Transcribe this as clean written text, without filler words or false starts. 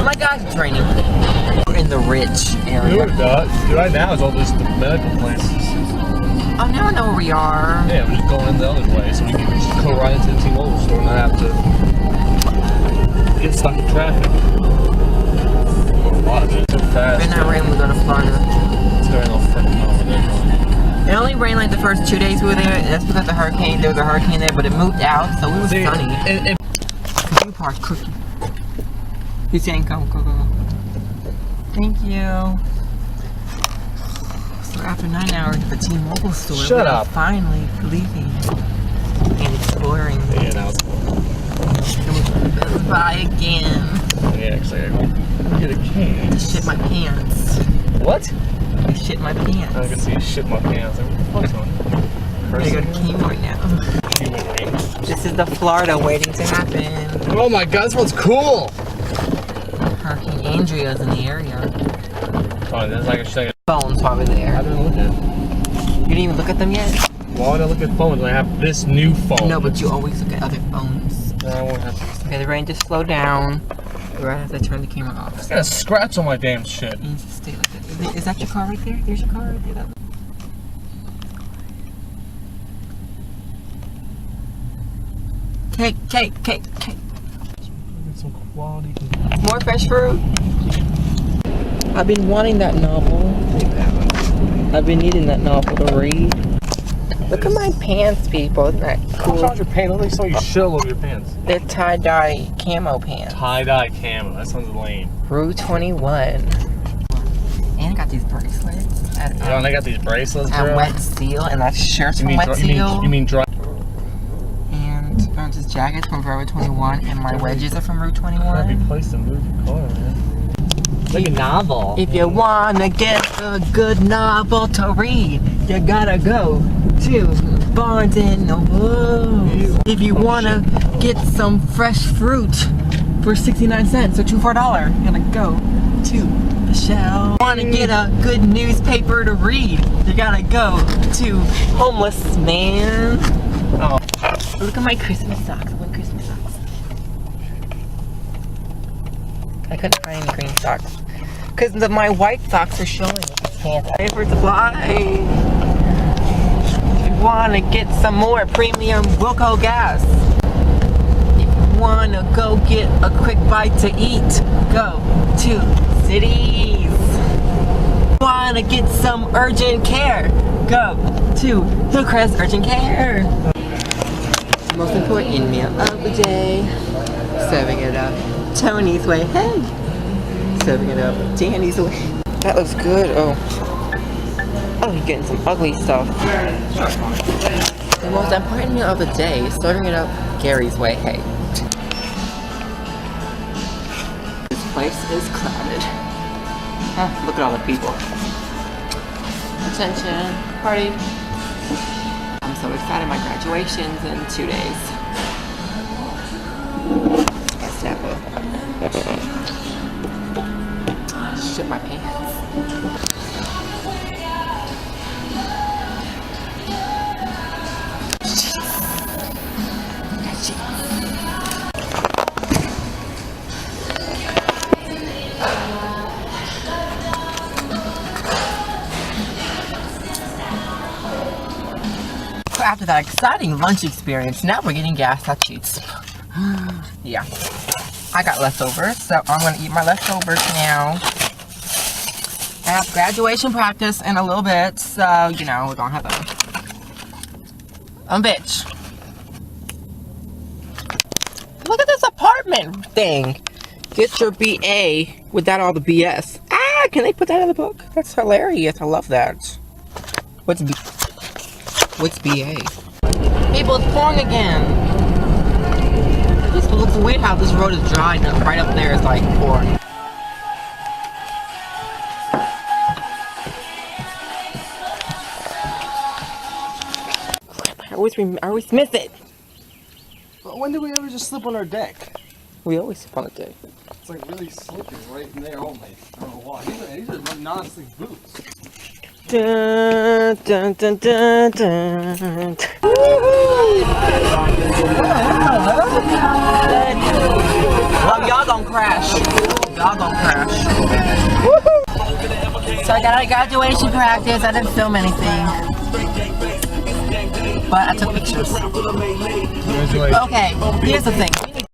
my gosh, it's raining. We're in the rich area. Right now it's all just the medical places. Oh, now I know where we are. Yeah, we're just going in the other way, so we can just go right into the T-Mobile store and not have to get stuck in traffic. Watch it so fast. If it not rain, we go to Florida. It's going all freaking over there. It only rained like the first 2 days we were there. That's because the hurricane. There was a hurricane there, but it moved out, so it was sunny. You park cookie. He's saying go. Thank you. So after 9 hours at the T-Mobile store, Shut up. Finally leaving and exploring. Yeah, now it's Best Buy again. yeah, actually, I get a can. I shit my pants. What? I shit my pants. I can see you shit my pants. Like, what the fuck's on? I go to Kmart now. This is the Florida waiting to happen. Oh my god, this one's cool! Hurricane Andrea's in the area. Oh, there's like a second. Phone's probably there. I didn't look at it. You didn't even look at them yet? Why would I look at phones when I have this new phone? No, but you always look at other phones. No, I won't have to. Okay, the rain just slowed down. We're gonna have to turn the camera off. I got a scratch on my damn shit. You need to stay like that. Is that your car right there? There's your car right there. Cake. Get some quality. More fresh fruit. I've been wanting that novel. I've been needing that novel to read. Look at my pants, people. Isn't that cool? What's wrong with your pants? Look like some of you shit all over your pants. They're tie-dye camo pants. Tie-dye camo. That sounds lame. Rue 21. And I got these bracelets. At, Oh, and they got these bracelets, at bro. Wet Seal, and that shirt's from Wet You Seal. mean dry? And this jacket's from Forever 21, and my wedges are from Rue 21. That'd be place to move your car, man. Like a novel. If you wanna get a good novel to read, you gotta go to Barnes and Noble. If you wanna get some fresh fruit for 69 cents or 2 for $1, you're gonna go to the shelf. Wanna get a good newspaper to read, you gotta go to Homeless Man. Oh. Look at my Christmas socks. I want Christmas socks. I couldn't find any green socks. Because my white socks are showing with the pants. Ready for it to fly. If you want to get some more premium Wilco gas. If you want to go get a quick bite to eat, go to Cities. If you want to get some urgent care, go to Hillcrest Urgent Care. Most important meal of the day. Serving it up Tony's way. Hey! Serving it up Danny's way. That looks good. Oh, you're getting some ugly stuff. The most important meal of the day is serving it up Gary's way. Hey. This place is crowded. Look at all the people. Attention, party. I'm so excited. My graduation's in 2 days. I step up. Shit my pants. After that exciting lunch experience, now we're getting gas at Sheetz. Yeah. I got leftovers, so I'm gonna eat my leftovers now. I have graduation practice in a little bit, so you know we're gonna have a bitch. Look at this apartment thing. Get your BA without all the BS. Can they put that in the book? That's hilarious. I love that. What's BA? People, it's pouring again. This looks weird how this road is dry and right up there is like pouring. I always miss it. But when did we ever just slip on our deck? We always slip on the deck. It's like really slippery right in there only. I don't know why. These are non-slip boots. Dun, dun, dun, dun, dun. Well, y'all gonna crash. Y'all gonna crash. So I got out of graduation practice. I didn't film anything. But I took pictures. Congratulations. Okay, here's the thing.